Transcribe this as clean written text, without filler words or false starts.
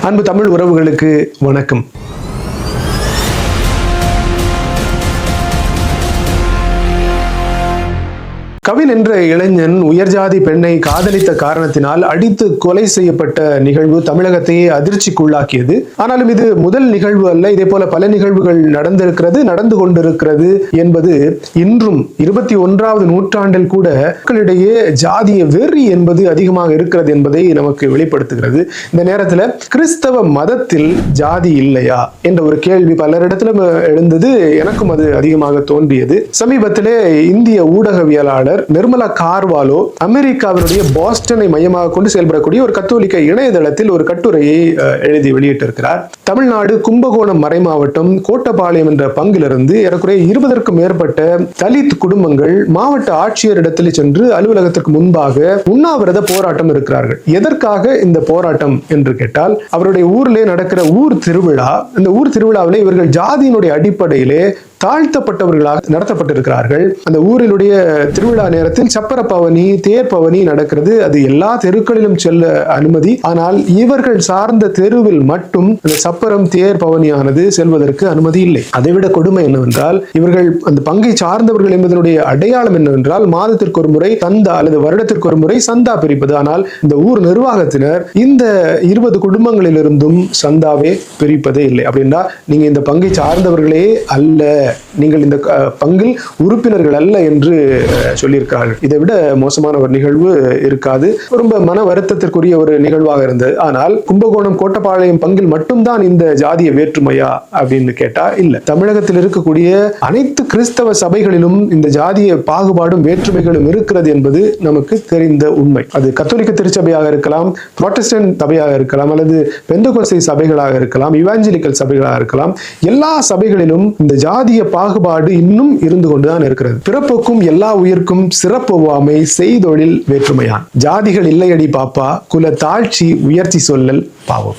அன்பு தமிழ் உறவுகளுக்கு வணக்கம். கவின் என்ற இளைஞன் உயர்ஜாதி பெண்ணை காதலித்த காரணத்தினால் அடித்து கொலை செய்யப்பட்ட நிகழ்வு தமிழகத்தையே அதிர்ச்சிக்குள்ளாக்கியது. ஆனாலும் இது முதல் நிகழ்வு அல்ல. இதே போல பல நிகழ்வுகள் நடந்து கொண்டிருக்கிறது என்பது இன்றும் 21வது நூற்றாண்டில் கூட மக்களிடையே ஜாதிய வெறி என்பது அதிகமாக இருக்கிறது என்பதை நமக்கு வெளிப்படுத்துகிறது. இந்த நேரத்தில் கிறிஸ்தவ மதத்தில் ஜாதி இல்லையா என்ற ஒரு கேள்வி பலரிடத்திலும் எழுந்தது. எனக்கும் அது அதிகமாக தோன்றியது. சமீபத்திலே இந்திய ஊடகவியலாளர் நிர்மலா கார்வாலோ அமெரிக்காவினுடைய பாஸ்டனை மையமாக கொண்டு செயல்படக்கூடிய ஒரு கத்தோலிக்க இணையதளத்தில் ஒரு கட்டுரையை எழுதி வெளியிட்டிருக்கிறார். தமிழ்நாடு கும்பகோணம் மறைமாவட்டம் கோட்டபாளையம் என்ற பங்கிலிருந்து ஏறக்குறைய 20க்கும் மேற்பட்ட தலித் குடும்பங்கள் மாவட்ட ஆட்சியரிடத்தில் சென்று அலுவலகத்திற்கு முன்பாக உண்ணாவிரத போராட்டம் இருக்கிறார்கள். எதற்காக இந்த போராட்டம் என்று கேட்டால், அவருடைய ஊரிலே நடக்கிற ஊர் திருவிழா. இந்த ஊர் திருவிழாவிலே இவர்கள் ஜாதியினுடைய அடிப்படையிலே தாழ்த்தப்பட்டவர்களாக நடத்தப்பட்டிருக்கிறார்கள். அந்த ஊரினுடைய திருவிழா நேரத்தில் சப்பர பவனி, தேர் பவனி நடக்கிறது. அது எல்லா தெருக்களிலும் செல்ல அனுமதி. ஆனால் இவர்கள் சார்ந்த தெருவில் மட்டும் அந்த சப்பரம், தேர் பவனியானது செல்வதற்கு அனுமதி இல்லை. அதைவிட கொடுமை என்னவென்றால், இவர்கள் அந்த பங்கை சார்ந்தவர்கள் என்பதனுடைய அடையாளம் என்னவென்றால் மாதத்திற்கு ஒரு முறை சந்தா அல்லது வருடத்திற்கு ஒரு முறை சந்தா பிரிப்பது. ஆனால் இந்த ஊர் நிர்வாகத்தினர் இந்த 20 குடும்பங்களிலிருந்தும் சந்தாவே பிரிப்பதே இல்லை. அப்படின்னா நீங்க இந்த பங்கை சார்ந்தவர்களே அல்ல, நீங்கள் இந்த பங்கில் உறுப்பினர்கள் அல்ல என்று சொல்லியிருக்கிறார்கள். இதை விட மோசமான ஒரு நிகழ்வு இருக்காது. ரொம்ப மன வருத்தத்திற்குரிய ஒரு நிகழ்வாக இருந்தது. ஆனால் கும்பகோணம் கோட்டபாளையம் பங்கில் மட்டும்தான் இந்த ஜாதிய வேற்றுமையா அப்படின்னு கேட்டா இல்ல. தமிழகத்தில் இருக்கக்கூடிய அனைத்து கிறிஸ்தவ சபைகளிலும் இந்த ஜாதிய பாகுபாடும் வேற்றுமைகளும் இருக்கிறது என்பது நமக்கு தெரிந்த உண்மை. அது கத்தோலிக்க திருச்சபையாக இருக்கலாம், புராட்டஸ்டன்ட் சபையாக இருக்கலாம், அல்லது பெந்தகோஸ்தே சபைகளாக இருக்கலாம், இவாஞ்சலிக்கல் சபைகளாக இருக்கலாம். எல்லா சபைகளிலும் இந்த ஜாதிய பாகுபாடு இன்னும் இருந்து கொண்டுதான் இருக்கிறது. பிறப்புக்கும் எல்லா உயிர்க்கும் சிறப்பொவ்வாமை செய்தொழில் வேற்றுமையான். ஜாதிகள் இல்லையடி பாப்பா, குல தாழ்ச்சி உயர்த்தி சொல்லல் பாவம்.